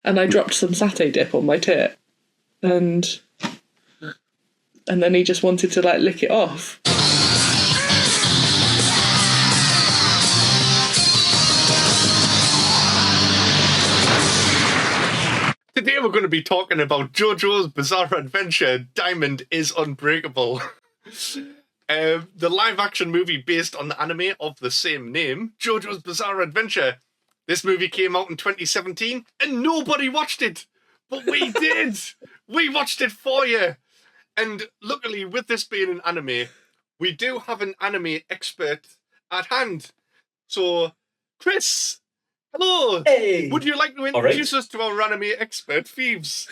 and I dropped some satay dip on my tit, and then he just wanted to like lick it off. Today we're going to be talking about JoJo's Bizarre Adventure, Diamond is Unbreakable. The live-action movie based on the anime of the same name, JoJo's Bizarre Adventure. This movie came out in 2017 and nobody watched it. But we did! We watched it for you! And luckily, with this being an anime, we do have an anime expert at hand. So, Kris, hello! Hey! Would you like to introduce us to our anime expert, Pheebs?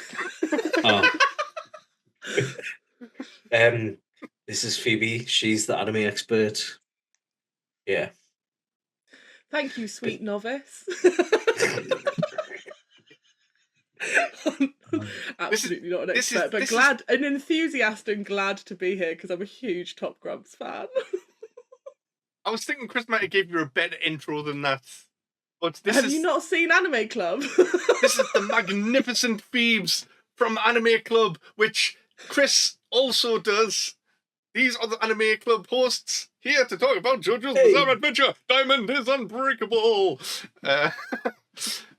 This is Phoebe. She's the anime expert. Yeah. Thank you, sweet novice. Absolutely not an expert, but an enthusiast and glad to be here because I'm a huge Top Grumps fan. I was thinking Kris might have gave you a better intro than that. But Have you not seen Anime Club? This is the magnificent Pheebs from Anime Club, which Kris also does. These are the Anime Club hosts here to talk about JoJo's Bizarre Adventure. Diamond is Unbreakable.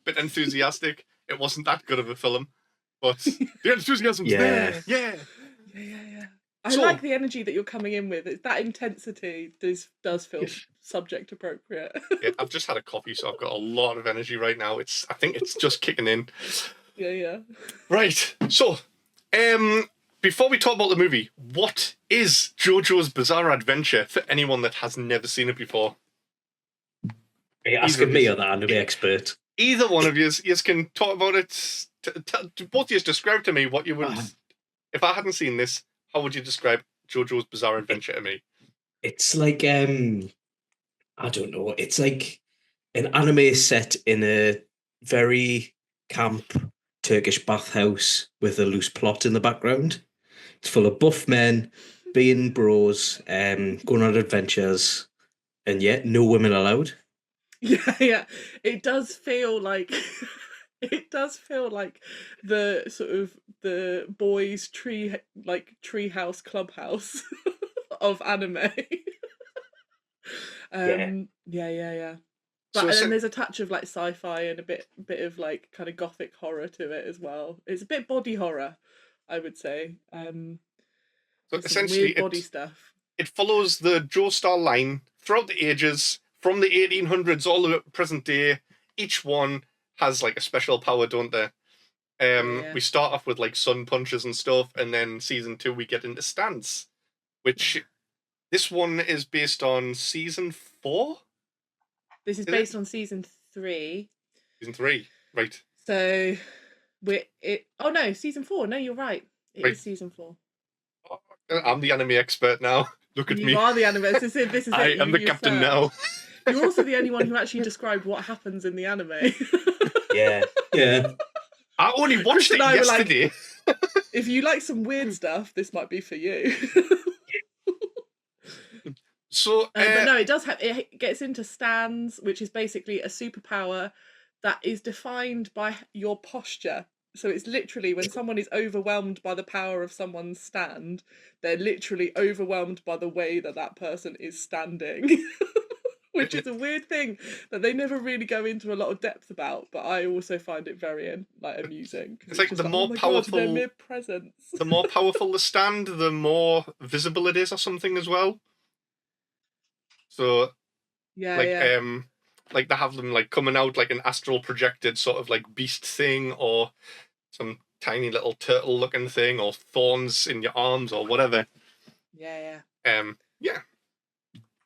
Bit enthusiastic. It wasn't that good of a film, but the enthusiasm's there. Yeah. I like the energy that you're coming in with. That intensity does feel subject appropriate. Yeah, I've just had a coffee, so I've got a lot of energy right now. I think it's just kicking in. Yeah. Right. So, before we talk about the movie, what is JoJo's Bizarre Adventure for anyone that has never seen it before? Are you asking me or the anime expert? Either one of you can talk about it. Both of you describe to me what you would... If I hadn't seen this, how would you describe JoJo's Bizarre Adventure to me? It's like, I don't know. It's like an anime set in a very camp Turkish bathhouse with a loose plot in the background. It's full of buff men being bros, going on adventures, and yet no women allowed. Yeah. It does feel like the sort of the boys' treehouse clubhouse of anime. Yeah. But then there's a touch of like sci-fi and a bit of like kind of gothic horror to it as well. It's a bit body horror, I would say. So essentially, weird body stuff. It follows the Joestar line throughout the ages, from the 1800s all the way up to present day. Each one has like a special power, don't they? We start off with like sun punches and stuff, and then season 2 we get into stance, which this one is based on season 4. This is based on season 3. Season 3, right? So season 4. No, you're right. It is season 4. I'm the anime expert now. Look at me. You are the anime. This is I am the captain now. You're also the only one who actually described what happens in the anime. Yeah. I only watched it yesterday. Like, if you like some weird stuff, this might be for you. So, but no, it does have. It gets into stands, which is basically a superpower that is defined by your posture. So it's literally when someone is overwhelmed by the power of someone's stand, they're literally overwhelmed by the way that person is standing. Which is a weird thing that they never really go into a lot of depth about, but I also find it very amusing. It's like the more powerful, their mere presence. The more powerful the stand, the more visible it is, or something as well. So, like they have them like coming out like an astral projected sort of like beast thing, or some tiny little turtle looking thing, or thorns in your arms, or whatever. Yeah.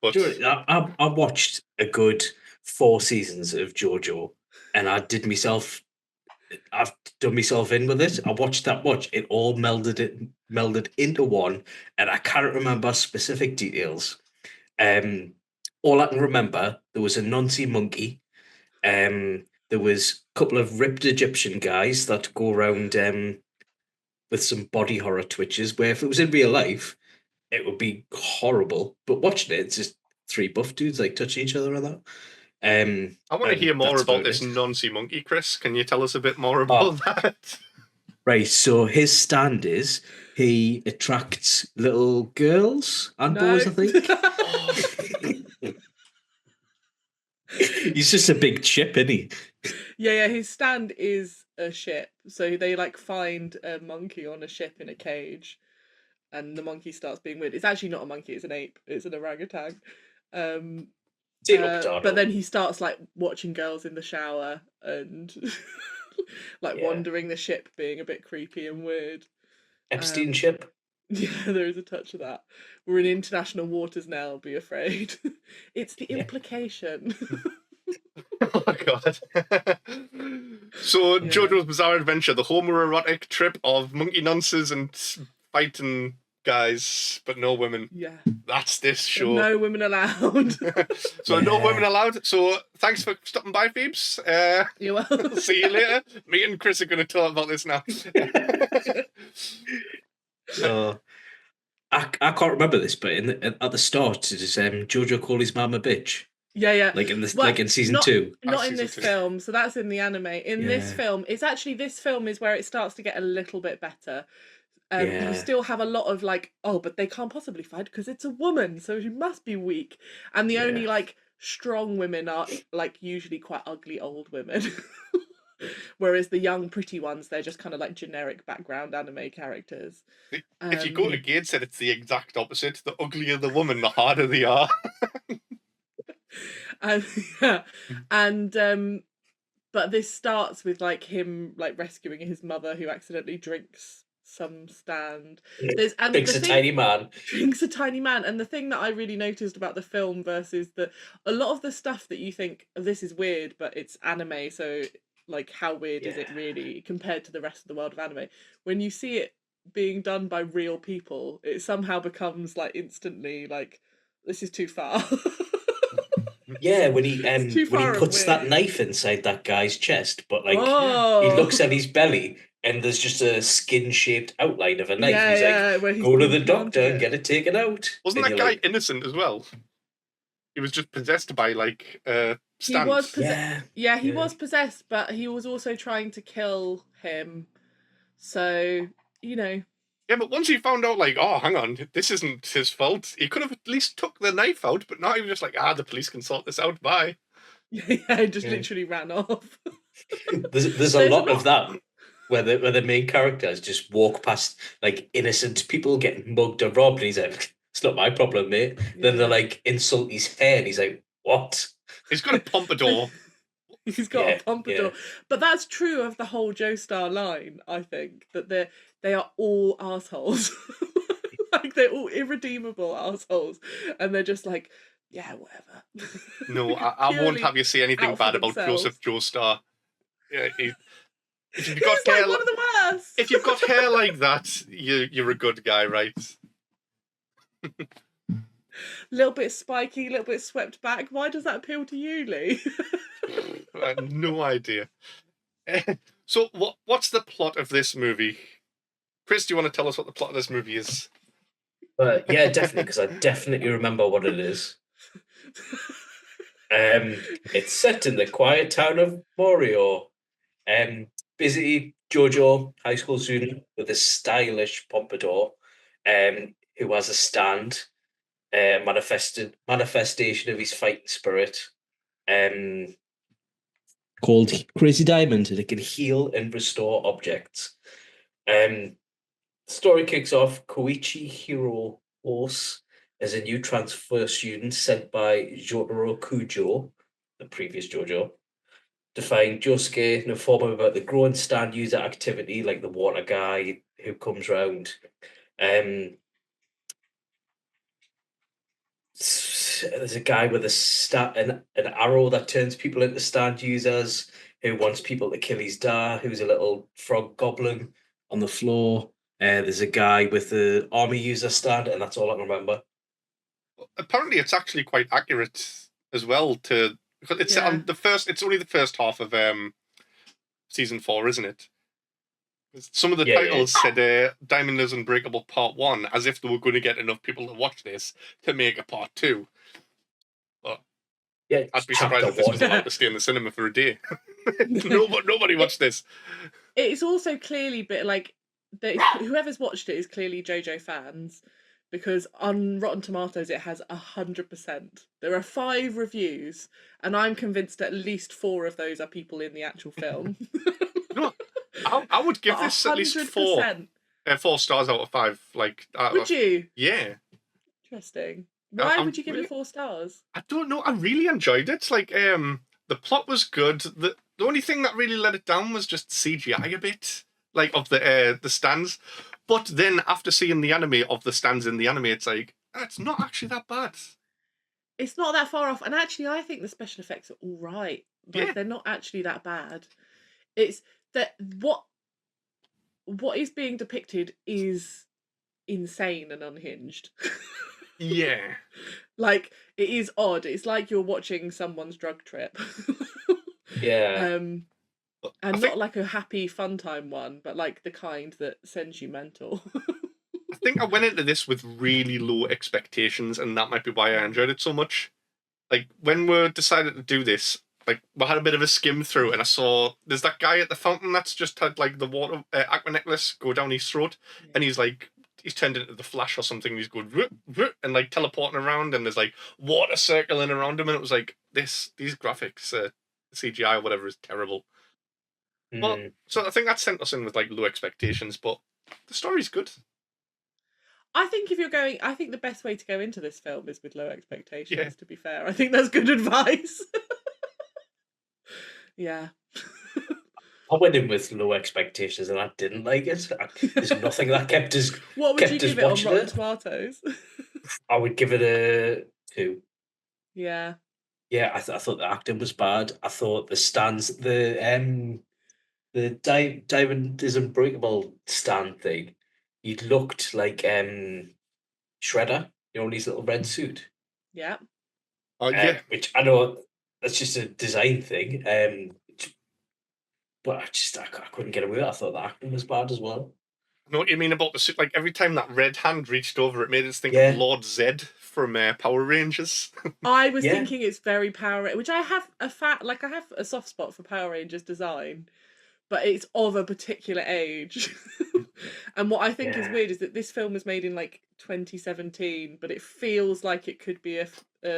But I watched a good 4 seasons of JoJo, and I've done myself in with it. I watched that much; it all melded into one, and I can't remember specific details. All I can remember, there was a Nancy monkey. There was a couple of ripped Egyptian guys that go around with some body horror twitches, where if it was in real life, it would be horrible. But watching it, it's just 3 buff dudes like touching each other and that. I want to hear more that's about this it. non-sea monkey, Chris. Can you tell us a bit more about that? Right, so his stand is he attracts little girls and boys, I think. He's just a big chip, isn't he? Yeah, his stand is a ship. So they like find a monkey on a ship in a cage, and the monkey starts being weird. It's actually not a monkey, it's an ape. It's an orangutan. But then he starts like watching girls in the shower and like wandering the ship, being a bit creepy and weird. Epstein ship. Yeah, there is a touch of that. We're in international waters now, be afraid. It's the implication. Oh god. So JoJo's Bizarre Adventure, the homoerotic trip of monkey nonsense and fighting guys, but no women. Yeah. That's this show. No women allowed. So no women allowed. So thanks for stopping by, Pheebs. You're welcome. See you later. Me and Chris are going to talk about this now. I can't remember this, but at the start, does JoJo call his mum a bitch? Yeah. Like in this, like in season 2. Not in this film. So that's in the anime. In this film, it's actually this film is where it starts to get a little bit better. You still have a lot of like, oh, but they can't possibly fight because it's a woman, so she must be weak. And the only like strong women are like usually quite ugly old women. Whereas the young pretty ones, they're just kind of like generic background anime characters. If you go to Gates, it's the exact opposite. The uglier the woman, the harder they are. But this starts with like him like rescuing his mother who accidentally drinks some stand. Drinks a tiny man. Drinks a tiny man. And the thing that I really noticed about the film versus a lot of the stuff that you think, oh, this is weird, but it's anime, so like how weird is it really compared to the rest of the world of anime? When you see it being done by real people, it somehow becomes like instantly like, this is too far. Yeah, when he puts that knife inside that guy's chest, but like he looks at his belly and there's just a skin-shaped outline of a knife. Yeah, he's like, go to the doctor and get it taken out. Wasn't that guy innocent as well? He was just possessed by like He was possessed. Yeah, he was possessed, but he was also trying to kill him. So, you know. Yeah, but once he found out, like, oh, hang on, this isn't his fault, he could have at least took the knife out, but now he was just like, the police can sort this out, bye. Yeah, he just literally ran off. There's a lot of that, where the main characters just walk past, like, innocent people getting mugged or robbed, and he's like, it's not my problem, mate. Yeah. Then they're like, insult his hair, and he's like, what? He's got a pompadour. He's got a pompadour. Yeah. But that's true of the whole Joestar line, I think, that they are all assholes. Like, they're all irredeemable assholes. And they're just like, yeah, whatever. No, I won't have you say anything bad about Joseph Joestar. Yeah, if you've got hair, like one of the worst. If you've got hair like that, you're a good guy, right? A little bit spiky, a little bit swept back. Why does that appeal to you, Lee? I have no idea. So, what's the plot of this movie? Chris, do you want to tell us what the plot of this movie is? Yeah, definitely, because I definitely remember what it is. It's set in the quiet town of Morio. Basically, JoJo, high school student with a stylish pompadour, who has a stand, manifestation of his fighting spirit, called Crazy Diamond, and it can heal and restore objects. The story kicks off. Koichi Hiro Horse as a new transfer student sent by Jotaro Kujo, the previous JoJo, to find Josuke and inform him about the growing stand user activity, like the water guy who comes round. There's a guy with an arrow that turns people into stand users, who wants people to kill his dad, who's a little frog goblin on the floor. There's a guy with the army user stand, and that's all I can remember. Apparently, it's actually quite accurate as well. Because it's on the first. It's only the first half of season 4, isn't it? Some of the titles said Diamond is Unbreakable Part 1, as if they were going to get enough people to watch this to make a Part 2. But Yeah, I'd be surprised if this was allowed to stay in the cinema for a day. Nobody watched this. It's also clearly whoever's watched it is clearly JoJo fans, because on Rotten Tomatoes it has 100%. There are 5 reviews, and I'm convinced at least 4 of those are people in the actual film. No, I would give But this at least 100%. 4 stars out of 5. Like, Would you? Yeah. Interesting. Why I'm would you give really- it 4 stars? I don't know. I really enjoyed it. Like, the plot was good. The only thing that really let it down was just CGI a bit, like of the stands. But then after seeing the anime of the stands in the anime, it's like it's not actually that bad. It's not that far off, and actually, I think the special effects are all right. Like, Yeah. they're not actually that bad. It's that what is being depicted is insane and unhinged. Yeah. Like, it is odd. It's like you're watching someone's drug trip. Yeah. And not like a happy fun time one, but like the kind that sends you mental. I think I went into this with really low expectations, and that might be why I enjoyed it so much. Like, when we decided to do this, like, we had a bit of a skim through, and I saw there's that guy at the fountain that's just had like the water aqua necklace go down his throat, and he's turned into the Flash or something. And he's going and like teleporting around, and there's like water circling around him, and it was like these graphics, CGI or whatever, is terrible. Well, so I think that sent us in with like low expectations, but the story's good. I think I think the best way to go into this film is with low expectations, to be fair. I think that's good advice. Yeah. I went in with low expectations and I didn't like it. There's nothing that kept us. What would you give it on Rotten Tomatoes? I would give it a 2. Yeah. Yeah, I thought the acting was bad. I thought the stands, the Diamond is Unbreakable stand thing, he looked like Shredder, in his little red suit. Yeah. Yeah. Which I know that's just a design thing. But I couldn't get away with it. I thought the acting was bad as well. Know what you mean about the suit? Like, every time that red hand reached over, it made us think of Lord Zed from Power Rangers. I was thinking it's very Power Rangers, which I have I have a soft spot for Power Rangers design, but it's of a particular age. And what I think is weird is that this film was made in like 2017, but it feels like it could be a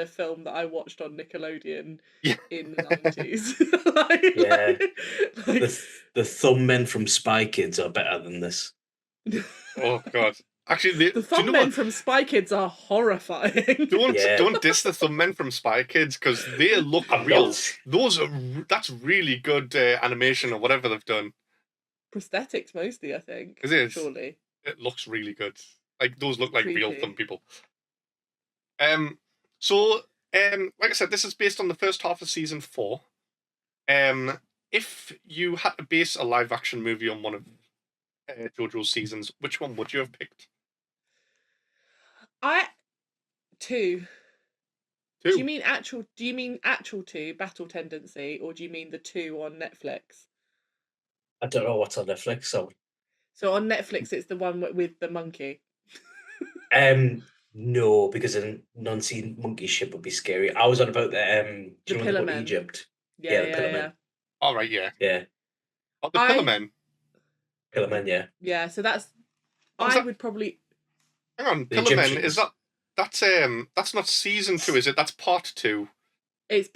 film that I watched on Nickelodeon in the 90s. The thumb men from Spy Kids are better than this. Oh God! Actually, the thumb men from Spy Kids are horrifying. Don't diss the thumb men from Spy Kids, because they look real. That's really good animation or whatever they've done. Prosthetics mostly, I think. It is. Surely. It looks really good. Like, those look like real thumb people. Like I said, this is based on the first half of season 4. If you had to base a live action movie on one of JoJo's seasons, which one would you have picked? 2. 2. Do you mean actual 2, Battle Tendency, or do you mean the 2 on Netflix? I don't know what's on Netflix. So on Netflix, it's the one with the monkey. No, because a non-seen monkey ship would be scary. I was on about the Pillar Men. Egypt. Yeah, the Pillar Men. All right, yeah. Oh, the Pillar Men. Pillar Men, yeah. Yeah, so that's. I would probably. Hang on, Pillar Men, is that's not season 2, is it? That's part 2. It's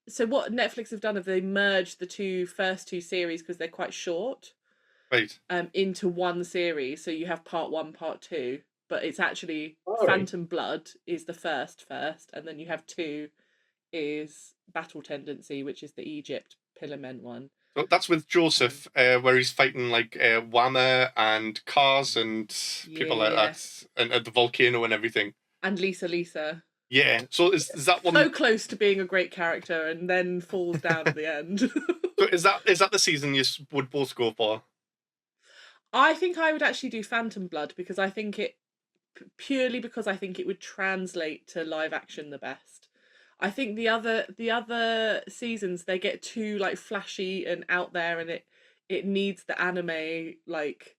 so what Netflix have done is they merged the first two series because they're quite short. Right. Into one series, so you have part 1, part 2, but it's actually Phantom Blood is the first, and then you have 2 is Battle Tendency, which is the Egypt Pillar Men one. So that's with Joseph, where he's fighting like Whammer and cars and people like that, and at the volcano and everything. And Lisa. Yeah. So is that one so close to being a great character and then falls down at the end? So is that the season you would both go for? I think I would actually do Phantom Blood because I think it purely because I think it would translate to live action the best. I think the other seasons they get too like flashy and out there, and it needs the anime like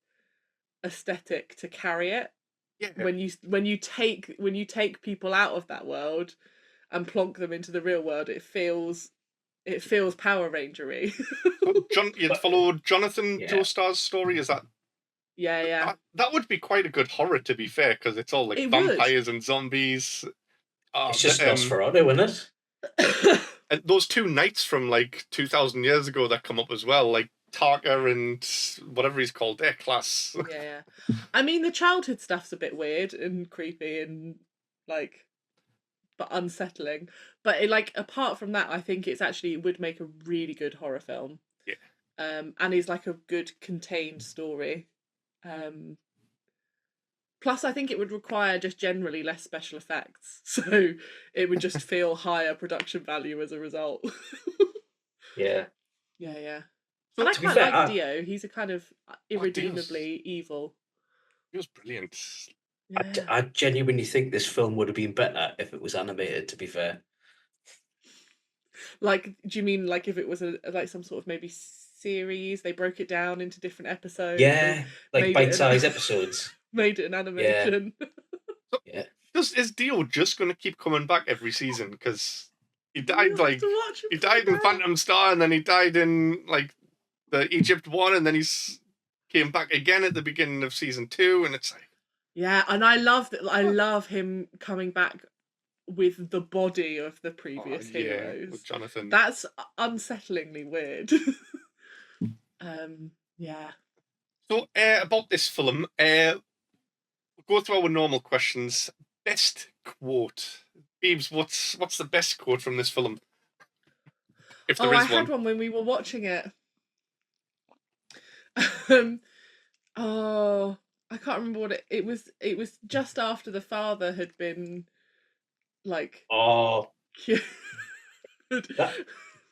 aesthetic to carry it. Yeah. When you take people out of that world and plonk them into the real world, it feels Power Ranger-y. So you'd follow Jonathan Yeah. Joestar's story? Is that Yeah. that would be quite a good horror, to be fair, because it's all like It would. vampires and zombies. It's just Nosferatu, isn't it? And those two knights from like 2,000 years ago that come up as well, like Tarka and whatever he's called, their class. Yeah. I mean, the childhood stuff's a bit weird and creepy and like, but unsettling. But apart from that, I think it would make a really good horror film. Yeah. And is like a good contained story. Plus, I think it would require just generally less special effects, so it would just feel higher production value as a result. Yeah. Yeah. So, And I to be quite fair, like Dio. He's a kind of irredeemably evil. He was brilliant. Yeah. I genuinely think this film would have been better if it was animated, to be fair. Like, do you mean like if it was like some sort of maybe series? They broke it down into different episodes. Yeah, like made it bite-sized episodes. Made it an animation. Yeah. Is Dio just going to keep coming back every season? Because he died We'll have to watch him he died in back. Phantom Star, and then he died in like the Egypt one, and then he's came back again at the beginning of season 2, and it's like, Yeah, and I love that. I love him coming back with the body of the previous heroes. with Jonathan. That's unsettlingly weird. Yeah. So about this film, we'll go through our normal questions. Best quote, Pheebs. What's the best quote from this film? If there is I had one when we were watching it. I can't remember what it was. It was just after the father had been like cured,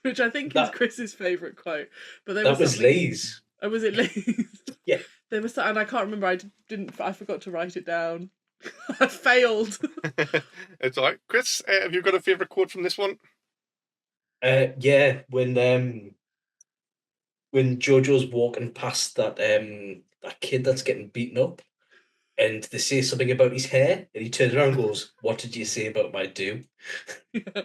which I think is Chris's favourite quote. But there that was something... Lee's. Oh, was it Lee's? Yeah. There was, and I can't remember. I forgot to write it down. I failed. It's all right. Kris, have you got a favourite quote from this one? Yeah, when JoJo's walking past that kid that's getting beaten up, and they say something about his hair, and he turns around and goes, "What did you say about my do?" Yeah.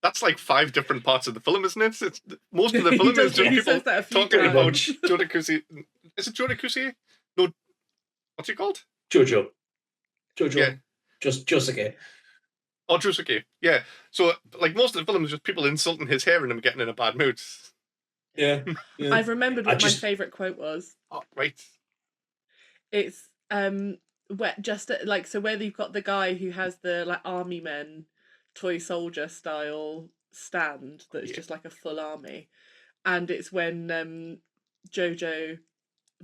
That's like 5 different parts of the film, isn't it? It's most of the film is just people talking about Jodakusi. Is it Jodakusi? No, what's he called? JoJo. Yeah. Just Josuke. Oh, Josuke. Yeah. So, like, most of the film is just people insulting his hair and him getting in a bad mood. Yeah. I've remembered what my favourite quote was. Oh, right. It's where you've got the guy who has the like army men toy soldier style stand that's just like a full army, and it's when JoJo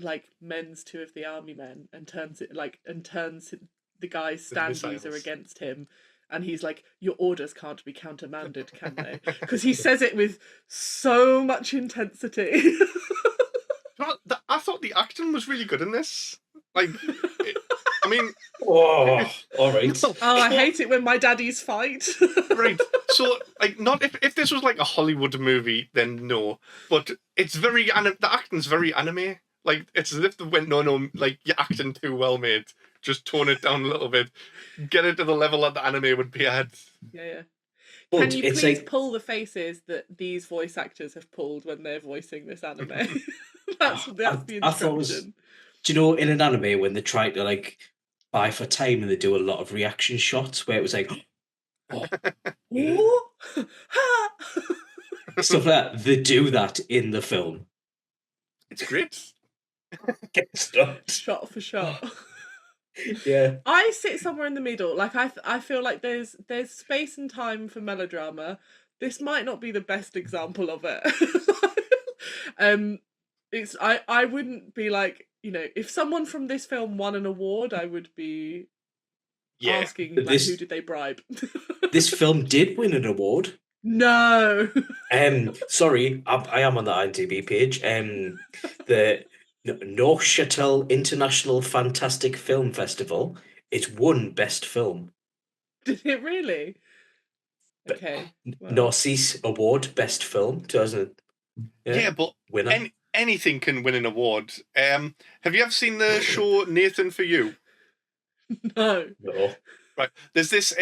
like mends 2 of the army men and turns the guy's stand user against him, and he's like, "Your orders can't be countermanded, can they?" Because he says it with so much intensity. I thought the acting was really good in this. Like, I mean... Oh, all right. I hate it when my daddies fight. Right. So, like, not if this was like a Hollywood movie, then no. But it's very the acting's very anime. Like, it's as if they went, no, like, you're acting too well, mate. Just tone it down a little bit. Get it to the level that the anime would be at. Yeah. But can you please pull the faces that these voice actors have pulled when they're voicing this anime? that's the instruction. Do you know, in an anime when they try to like buy for time and they do a lot of reaction shots where it was like, stuff like that. They do that in the film. It's great. Get stuck. Shot for shot. Yeah. I sit somewhere in the middle. Like I feel like there's space and time for melodrama. This might not be the best example of it. I wouldn't be like, you know, if someone from this film won an award, I would be asking like, who did they bribe? This film did win an award. No. Sorry, I am on the IMDb page. The Neuchâtel International Fantastic Film Festival. It won Best Film. Did it really? Okay. Well. Narcisse Award Best Film 2000. Yeah, but winner. Anything can win an award. Have you ever seen the show Nathan For You? No. Right. There's this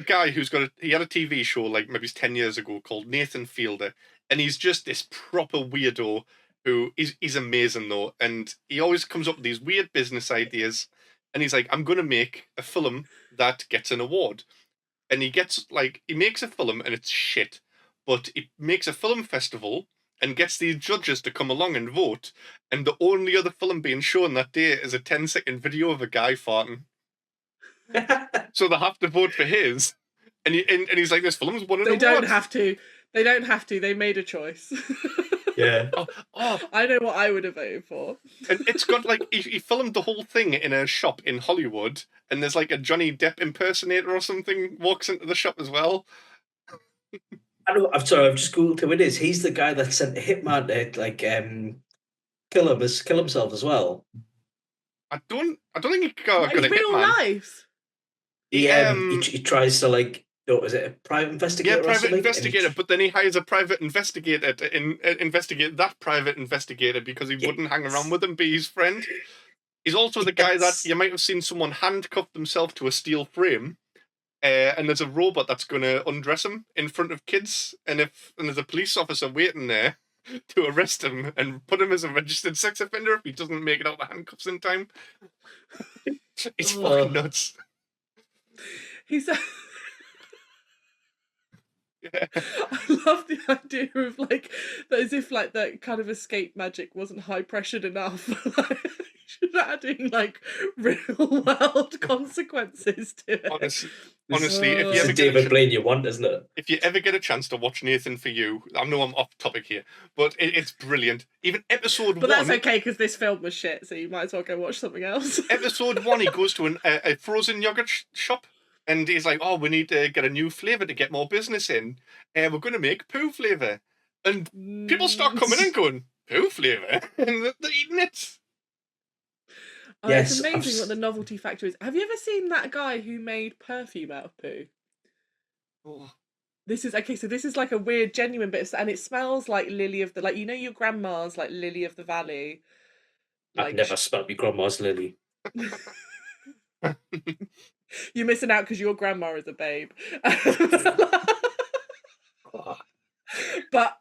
guy who's he had a TV show like maybe 10 years ago called Nathan Fielder, and he's just this proper weirdo who he's amazing though, and he always comes up with these weird business ideas, and he's like, I'm gonna make a film that gets an award. And he makes a film and it's shit, but he makes a film festival and gets these judges to come along and vote, and the only other film being shown that day is a 10-second video of a guy farting. So they have to vote for his, and he's like, this film's won an award. They don't have to. They don't have to. They made a choice. Yeah. I know what I would have voted for. And it's got like he filmed the whole thing in a shop in Hollywood, and there's like a Johnny Depp impersonator or something walks into the shop as well. I know. I'm sorry. I've just googled who it is. He's the guy that sent a hitman to like kill himself as well. I don't think he got a real hitman. Life. He tries to like. Oh, is it a private investigator? Yeah, private investigator. But then he hires a private investigator to investigate that private investigator because he wouldn't hang around with him, be his friend. He's also the guy that you might have seen someone handcuff themselves to a steel frame, and there's a robot that's going to undress him in front of kids, and there's a police officer waiting there to arrest him and put him as a registered sex offender if he doesn't make it out of the handcuffs in time. It's fucking nuts. He's. Yeah. I love the idea of like that, as if like that kind of escape magic wasn't high pressured enough. Should adding like real world consequences to it. Honestly, if you it's ever a David Blaine you want, isn't it? If you ever get a chance to watch Nathan For You, I know I'm off topic here, but it's brilliant. Even episode 1. But that's okay because this film was shit, so you might as well go watch something else. Episode 1, he goes to a frozen yogurt shop. And he's like, oh, we need to get a new flavour to get more business in. We're going to make poo flavour. And people start coming in going, poo flavour? And they're eating it. Oh, yes, it's amazing what the novelty factor is. Have you ever seen that guy who made perfume out of poo? Oh. This is like a weird, genuine bit, and it smells like lily of the, like, you know, your grandma's like lily of the valley. Like, I've never smelled my grandma's lily. You're missing out because your grandma is a babe. But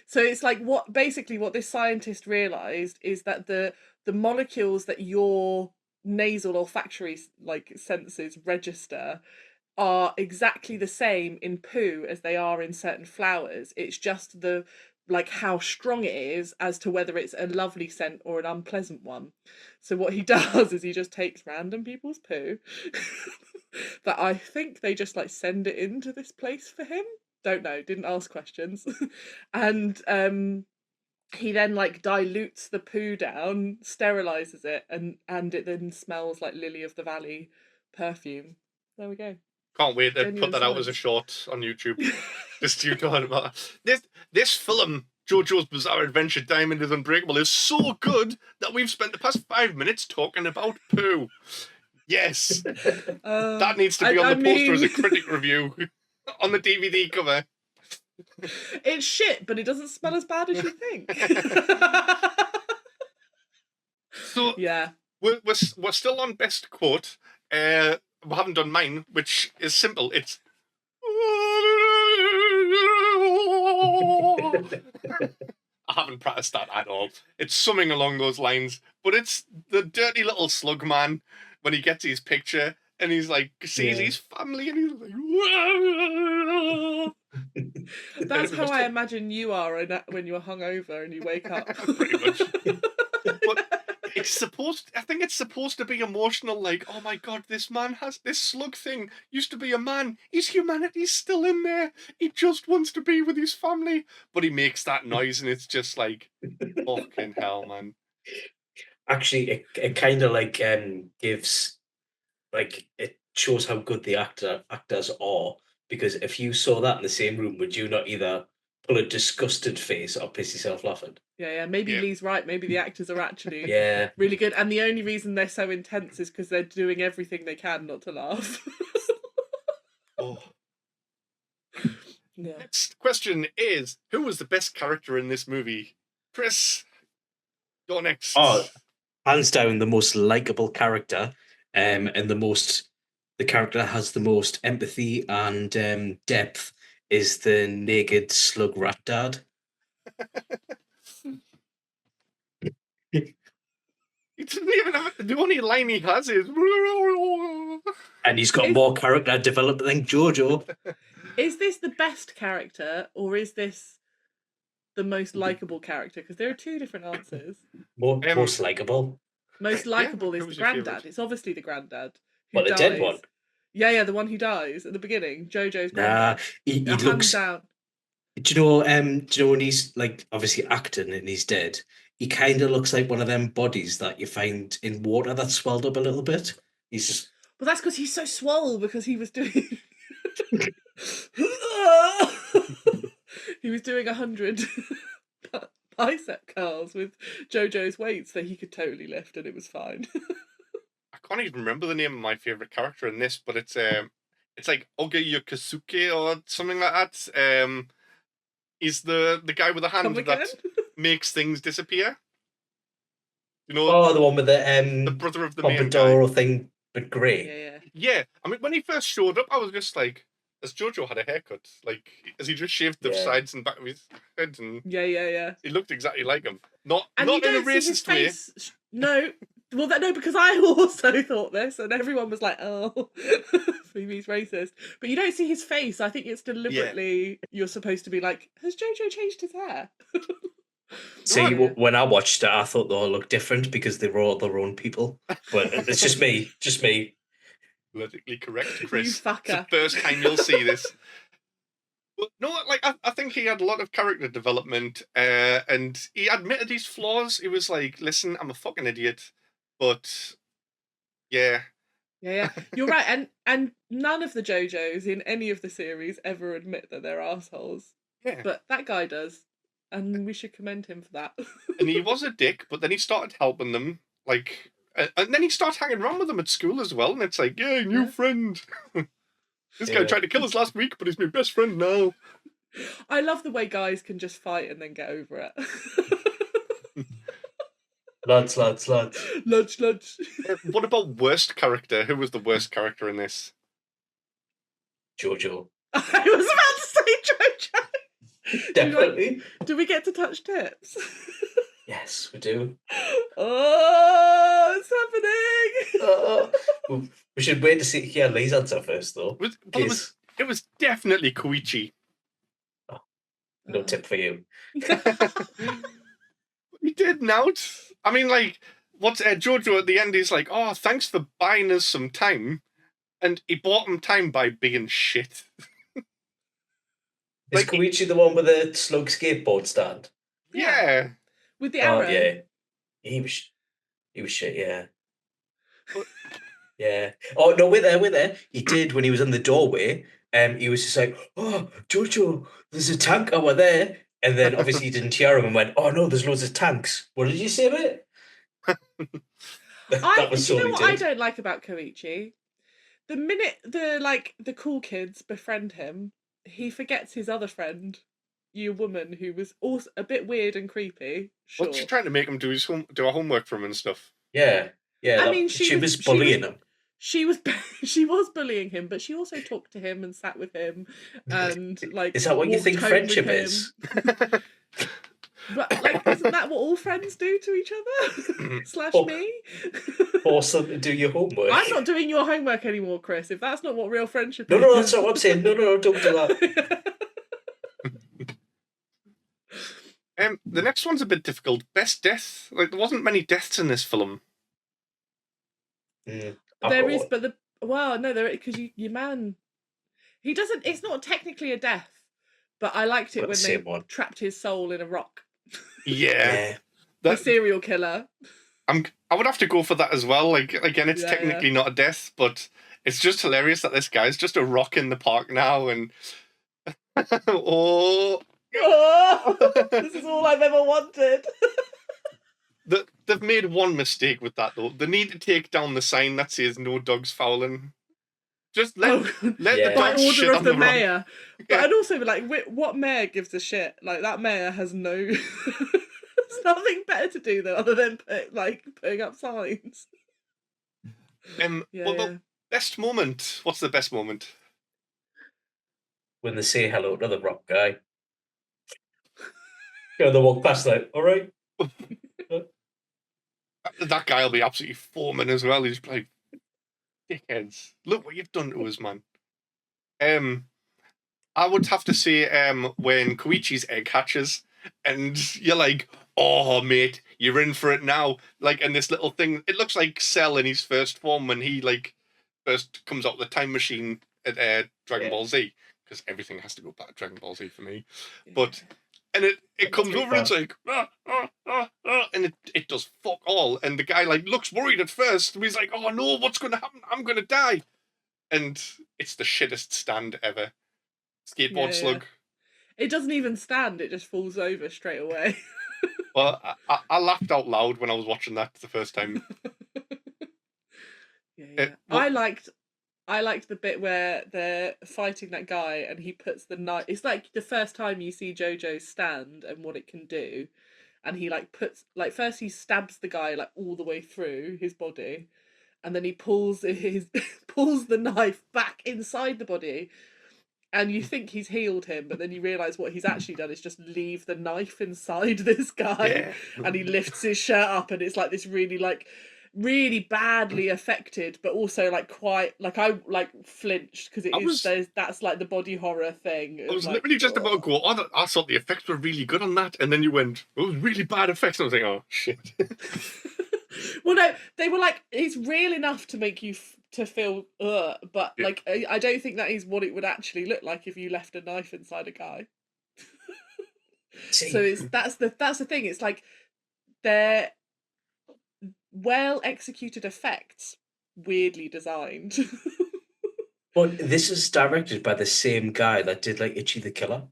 so it's like what this scientist realized is that the molecules that your nasal olfactory like senses register are exactly the same in poo as they are in certain flowers. It's just the like how strong it is as to whether it's a lovely scent or an unpleasant one. So what he does is he just takes random people's poo that I think they just like send it into this place for him. Don't know, didn't ask questions. And he then like dilutes the poo down, sterilizes it, and it then smells like lily of the valley perfume. There we go. Can't wait to put that out as a short on YouTube. Just you talking about this film, JoJo's Bizarre Adventure: Diamond is Unbreakable, is so good that we've spent the past 5 minutes talking about poo. Yes, that needs to be on the poster as a critic review on the DVD cover. It's shit, but it doesn't smell as bad as you think. So yeah, we're still on best quote. We haven't done mine, which is simple. It's I haven't practiced that at all. It's something along those lines, but it's the dirty little slug man when he gets his picture and he's like sees his family and he's like. That's how I imagine you are when you're hungover and you wake up. Pretty much. But I think it's supposed to be emotional, like, oh my god, this man has this slug thing, used to be a man, his humanity's still in there, he just wants to be with his family, but he makes that noise and it's just like, fucking hell, man. Actually, it kind of like gives, like, it shows how good the actors are, because if you saw that in the same room, would you not either pull a disgusted face or piss yourself laughing? Yeah. Maybe Lee's right. Maybe the actors are actually really good. And the only reason they're so intense is because they're doing everything they can not to laugh. Yeah. Next question is, who was the best character in this movie? Kris, you're next. Oh, hands down, the most likable character and the most the character that has the most empathy and depth is the naked slug rat dad. He doesn't even have the only line he has is. And he's got more character development than JoJo. Is this the best character, or is this the most likable character? Because there are two different answers. Most likable. Most likable who is the was your granddad. favourite? It's obviously the granddad. Well, the dead one. Yeah, the one who dies at the beginning. JoJo's Nah, granddad. he Hands looks. down. Do you know when he's like obviously acting and he's dead? He kind of looks like one of them bodies that you find in water that's swelled up a little bit. He's just. Well, that's because he's so swole because he was doing. He was doing 100 bicep curls with JoJo's weights that he could totally lift, and it was fine. I can't even remember the name of my favorite character in this, but it's like Oge Yokosuke or something like that. He's the guy with the hand that makes things disappear. You know? Oh, the one with the brother of the main pompadour guy thing, but grey. Yeah. I mean, when he first showed up, I was just like, has JoJo had a haircut? Like, has he just shaved the sides and back of his head? And Yeah. he looked exactly like him. Not And in you don't a see his racist way. face. No. Well, no, because I also thought this, and everyone was like, "Oh, Phoebe's racist." But you don't see his face. I think it's deliberately. You're supposed to be like, "Has JoJo changed his hair?" See, when I watched it, I thought they all looked different because they were all their own people. But it's just me. Politically correct, Kris. You fucker. It's the first time you'll see this. But no, like I think he had a lot of character development, and he admitted his flaws. He was like, "Listen, I'm a fucking idiot," but yeah. You're right, and none of the JoJos in any of the series ever admit that they're assholes. Yeah. But that guy does, and we should commend him for that. And he was a dick, but then he started helping them, like, and then he started hanging around with them at school as well. And it's like, yay, new friend. This guy tried to kill us last week, but he's my best friend now. I love the way guys can just fight and then get over it. Lads. Lunch. What about worst character? Who was the worst character in this? JoJo. I was about to say JoJo. Definitely. Do we get to touch tips? Yes, we do. Oh, it's happening! We should wait to hear Lee's answer first, though. It was definitely Koichi. No tip for you. He did nout. I mean, like, what's JoJo at the end? He's like, "Oh, thanks for buying us some time," and he bought him time by being shit. Is Koichi the one with the slug skateboard stand? Yeah. With the arrow. Yeah. He was shit. Yeah. Yeah. Oh no, we're there. He did when he was in the doorway. He was just like, "Oh, JoJo, there's a tank over there." And then obviously he didn't hear him and went, "Oh no, there's loads of tanks." What did you say, mate? That was do you know what I don't like about Koichi? The minute the cool kids befriend him, he forgets his other friend, you woman, who was also a bit weird and creepy. Sure. What's she trying to make him do his do a homework for him and stuff? Yeah. I mean, she was bullying him. She was bullying him, but she also talked to him and sat with him and like. Is that what you think friendship is? But like, isn't that what all friends do to each other? / me? Force them to do your homework. I'm not doing your homework anymore, Kris. If that's not what real friendship is. No, that's not what I'm saying. No, don't do that. The next one's a bit difficult. Best death. Like, there wasn't many deaths in this film. There is, but because your man, he doesn't. It's not technically a death, but I liked it when they trapped his soul in a rock. Yeah. The serial killer. I would have to go for that as well. Like, again, it's technically not a death, but it's just hilarious that this guy's just a rock in the park now, and this is all I've ever wanted. They've made one mistake with that though. They need to take down the sign that says "No dogs fouling." Just let the dogs shit on the mayor. But I'd also be like, what mayor gives a shit? Like, that mayor has no. There's nothing better to do though, other than putting up signs. The Best moment. What's the best moment? When they say hello to the rock guy. They walk past like, all right. That guy will be absolutely foaming as well. He's like, dickheads. Look what you've done to us, man. I would have to say when Koichi's egg hatches and you're like, oh, mate, you're in for it now. Like, and this little thing, it looks like Cell in his first form when he, like, first comes out of the time machine at Dragon Ball Z. Because everything has to go back to Dragon Ball Z for me. But, and it comes over and it's like, and it does fuck all. And the guy, like, looks worried at first. He's like, oh, no, what's going to happen? I'm going to die. And it's the shittest stand ever. Skateboard slug. It doesn't even stand, it just falls over straight away. Well, I laughed out loud when I was watching that the first time. I liked the bit where they're fighting that guy and he puts the knife. It's like the first time you see JoJo stand and what it can do, and he like puts like first he stabs the guy like all the way through his body, and then he pulls the knife back inside the body. And you think he's healed him, but then you realise what he's actually done is just leave the knife inside this guy. Yeah. And he lifts his shirt up and it's like this really badly affected, but also like quite like I like flinched because that's like the body horror thing. I was like, literally just about to go, oh, I thought the effects were really good on that. And then you went, oh, it was really bad effects. And I was like, oh, shit. Well, no, they were like, it's real enough to make you to feel, but like, I don't think that is what it would actually look like if you left a knife inside a guy. So that's the thing. It's like they're well executed effects, weirdly designed. But this is directed by the same guy that did like Itchy the Killer.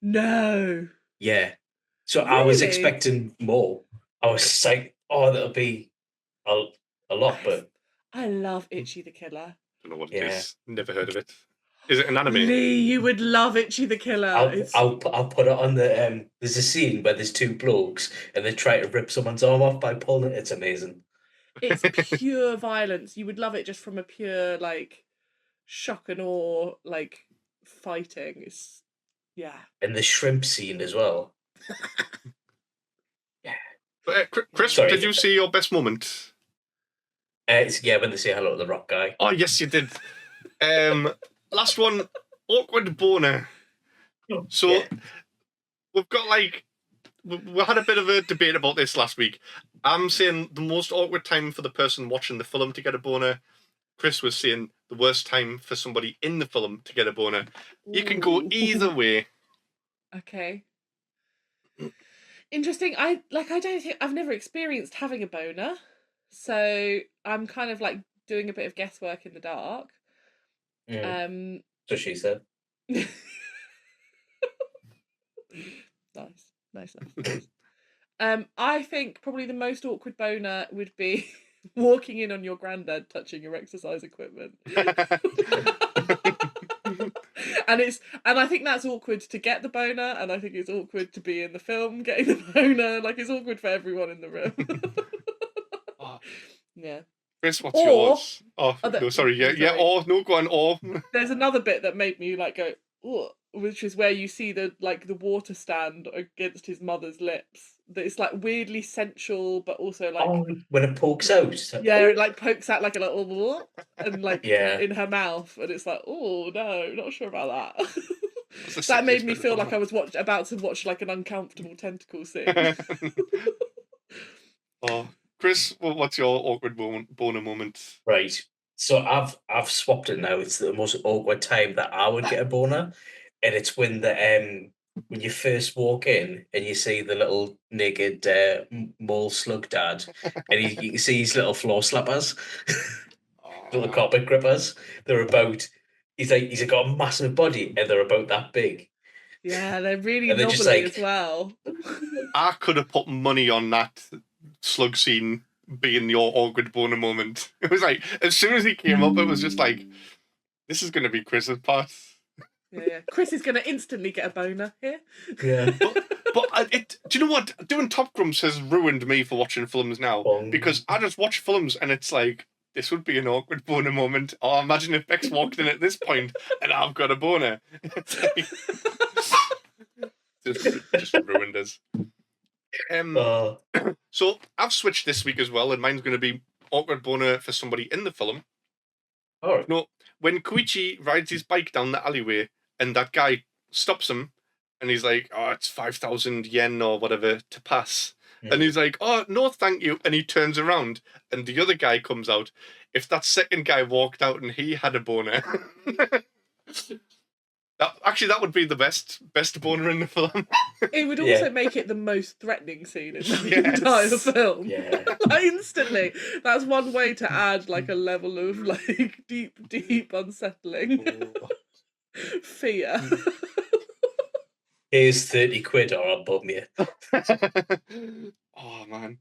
No. Yeah. So really? I was expecting more. I was like, oh, that'll be a lot, but I love Itchy the Killer. I don't know what it is. Never heard of it. Is it an anime? Lee, you would love Itchy the Killer. I'll put it on the there's a scene where there's two blokes and they try to rip someone's arm off by pulling it. It's amazing. It's pure violence. You would love it just from a pure like shock and awe, like fighting. It's and the shrimp scene as well. Yeah. Chris, did you see your best moment? It's when they say hello to the rock guy. Oh yes, you did. Last one, awkward boner. So we've got like we had a bit of a debate about this last week. I'm saying the most awkward time for the person watching the film to get a boner. Chris was saying the worst time for somebody in the film to get a boner. You can go either way. Okay. Interesting. I don't think I've never experienced having a boner, so I'm kind of like doing a bit of guesswork in the dark. So she said. Nice. I think probably the most awkward boner would be walking in on your granddad touching your exercise equipment. And I think that's awkward to get the boner, and I think it's awkward to be in the film getting the boner. Like it's awkward for everyone in the room. Yeah. Chris, what's yours? Oh, no, sorry. Yeah. Or no, go on. Or there's another bit that made me like go, ugh, which is where you see the water stand against his mother's lips. That it's like weirdly sensual, but also like when it pokes out. Yeah, it like pokes out like a little and like in her mouth, and it's like, oh no, not sure about that. That made me feel like I was about to watch like an uncomfortable tentacle scene. Oh, Chris, what's your awkward boner moment? Right. So I've swapped it now. It's the most awkward time that I would get a boner, and it's when when you first walk in and you see the little naked mole slug dad, and you can see his little floor slappers, little carpet grippers. They're about. He's got a massive body, and they're about that big. Yeah, they're really knobbly as well. I could have put money on that slug scene being your awkward boner moment. It was like, as soon as he came up, it was just like, this is going to be Chris's part. Yeah. Chris is going to instantly get a boner here. Yeah. but do you know what? Doing Top Grumps has ruined me for watching films now. Because I just watch films and it's like, this would be an awkward boner moment. Oh, imagine if Bex walked in at this point and I've got a boner. just ruined us. So I've switched this week as well, and mine's going to be awkward boner for somebody in the film. Oh, No, when Koichi rides his bike down the alleyway and that guy stops him and he's like, oh, it's 5,000 yen or whatever to pass. And he's like, oh, no, thank you. And he turns around and the other guy comes out. If that second guy walked out and he had a boner, that would be the best boner in the film. It would also make it the most threatening scene in the entire film. Yeah. Like, instantly. That's one way to add like a level of like deep unsettling fear. Here's 30 quid or I'll bum you. Oh man.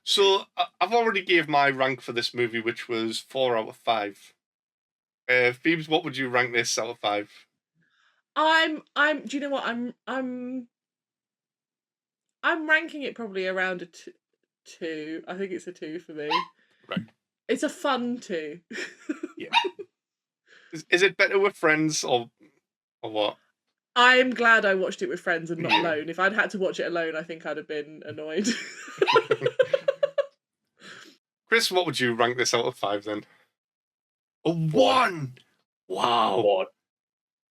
So I've already gave my rank for this movie, which was 4 out of 5. Pheebs, what would you rank this out of 5? Do you know what? I'm ranking it probably around a 2. I think it's a 2 for me. Right. It's a fun 2. Yeah. Is it better with friends or what? I'm glad I watched it with friends and not alone. If I'd had to watch it alone, I think I'd have been annoyed. Kris, what would you rank this out of 5 then? A 1! Wow. 1.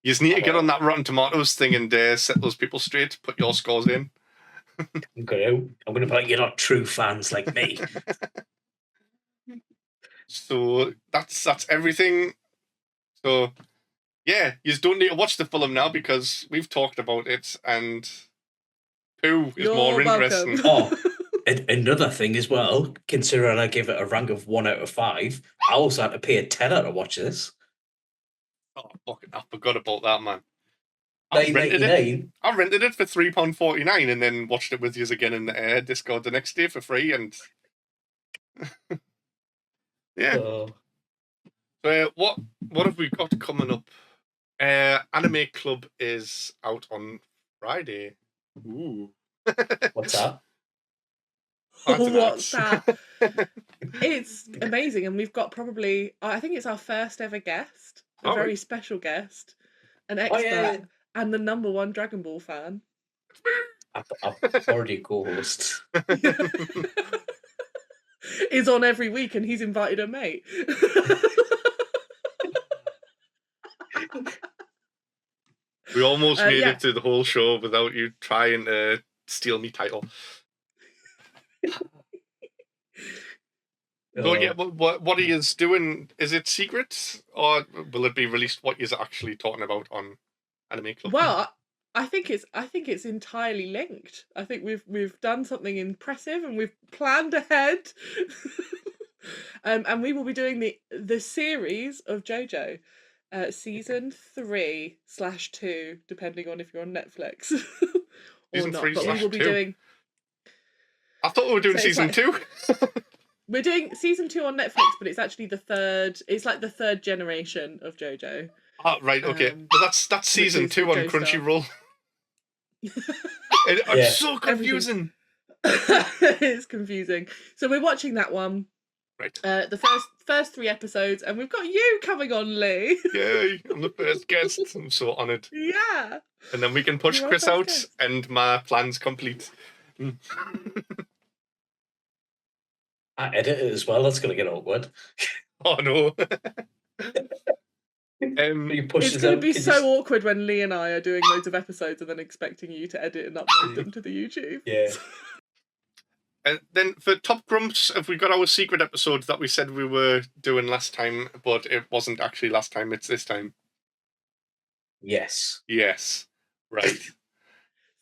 You just need to get on that Rotten Tomatoes thing and set those people straight, put your scores in. I'm gonna put you're not true fans like me. So that's everything. So yeah, you just don't need to watch the film now because we've talked about it and poo is more interesting. Oh, and another thing as well, considering I gave it a rank of 1 out of 5, I also had to pay a tenner to watch this. Oh, fucking! I forgot about that, man. I rented it for £3.49 and then watched it with you again in the Discord the next day for free. And yeah. So what have we got coming up? Anime Club is out on Friday. Ooh. What's that? What's that? It's amazing, and we've got probably, I think it's our first ever guest, a very special guest, an expert, and the #1 Dragon Ball fan. I've already co-host. Is on every week, and he's invited a mate. We almost made it to the whole show without you trying to steal me title. So yeah, what he is doing, is it secret or will it be released what he's actually talking about on Anime Club? Well, I think it's entirely linked. I think we've done something impressive and we've planned ahead. And we will be doing the series of JoJo, season 3/2, depending on if you're on Netflix or season not. 3/2. But we will be doing. I thought we were doing season 2. We're doing season 2 on Netflix, but it's actually the third. It's like the third generation of JoJo. Oh, right, okay. But that's season 2 on Crunchyroll. It's so confusing. It's confusing. So we're watching that one. Right. The first 3 episodes, and we've got you coming on, Lee. Yay! I'm the first guest. I'm so honoured. Yeah. And then we can push Kris out, and my plan's complete. I edit it as well. That's going to get awkward. Oh no. It's going to be so awkward when Lee and I are doing loads of episodes and then expecting you to edit and upload them to the YouTube. Yeah. And then for Top Grumps, have we got our secret episode that we said we were doing last time, but it wasn't actually last time, it's this time? Yes. Yes. Right.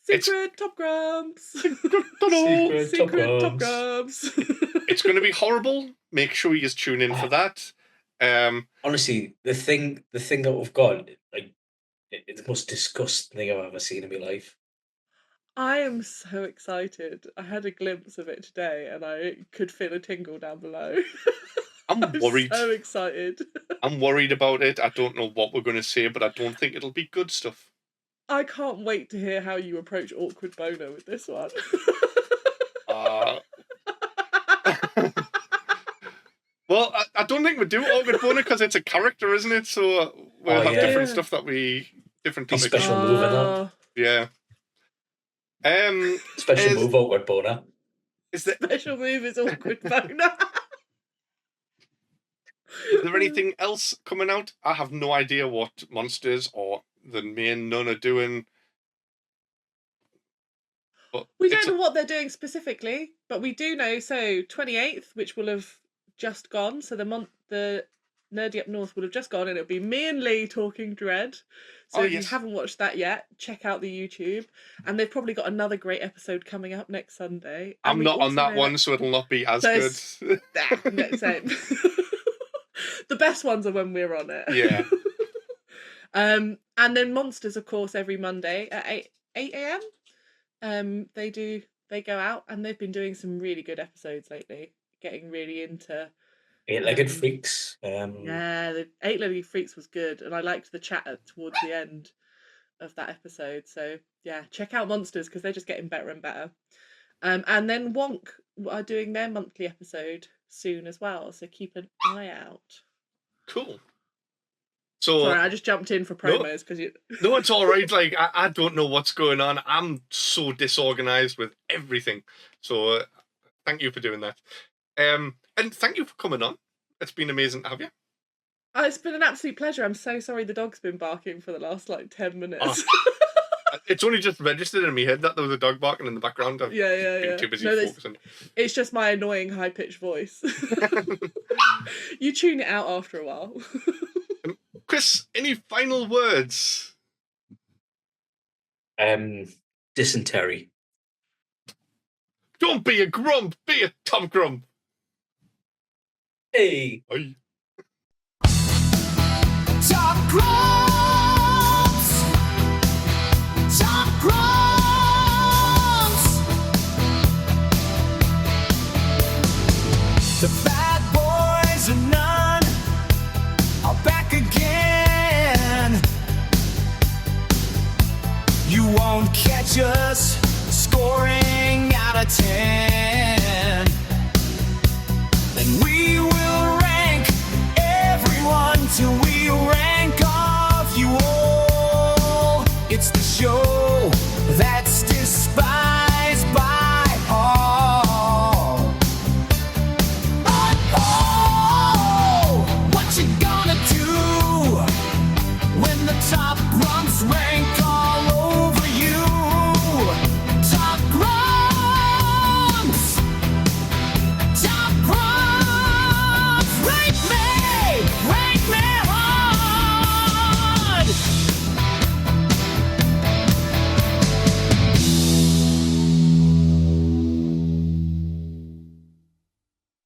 Secret Top Grumps. Secret Top Grumps. It's going to be horrible. Make sure you just tune in for that. Honestly, the thing that we've got, like, it's the most disgusting thing I've ever seen in my life. I am so excited. I had a glimpse of it today and I could feel a tingle down below. I'm worried. So excited. I'm worried about it. I don't know what we're going to say, but I don't think it'll be good stuff. I can't wait to hear how you approach Awkward Boner with this one. Well, I don't think we do awkward boner because it's a character, isn't it? So we'll have different stuff that different topics. Special move in that. Yeah. Special move awkward boner. Is there special move is awkward boner? Is there anything else coming out? I have no idea what Monsters or the main nun are doing. But we don't know what they're doing specifically, but we do know. So 28th, which will have just gone. So the Nerdy Up North will have just gone, and it'll be me and Lee talking Dread. So if you haven't watched that yet, check out the YouTube. And they've probably got another great episode coming up next Sunday. I'm not on that one, so it'll not be as good. No, same. The best ones are when we're on it. Yeah. And then Monsters, of course, every Monday at 8 a.m. They go out, and they've been doing some really good episodes lately, getting really into Eight-legged freaks. Yeah, the Eight-legged freaks was good, and I liked the chat towards the end of that episode. So yeah, check out Monsters because they're just getting better and better. And then Wonk are doing their monthly episode soon as well, so keep an eye out. Cool. So sorry, I just jumped in for promos because No, it's all right. Like I don't know what's going on. I'm so disorganized with everything. So thank you for doing that. And thank you for coming on. It's been amazing to have you. Oh, it's been an absolute pleasure. I'm so sorry the dog's been barking for the last 10 minutes. It's only just registered in my head that there was a dog barking in the background. I've been too busy focusing. It's just my annoying high-pitched voice. You tune it out after a while. Kris, any final words? Dysentery. Don't be a grump, be a Tom Grump. Hey. Oi. Top Grumps! Top Grumps! The bad boys of none are back again. You won't catch us scoring out of 10.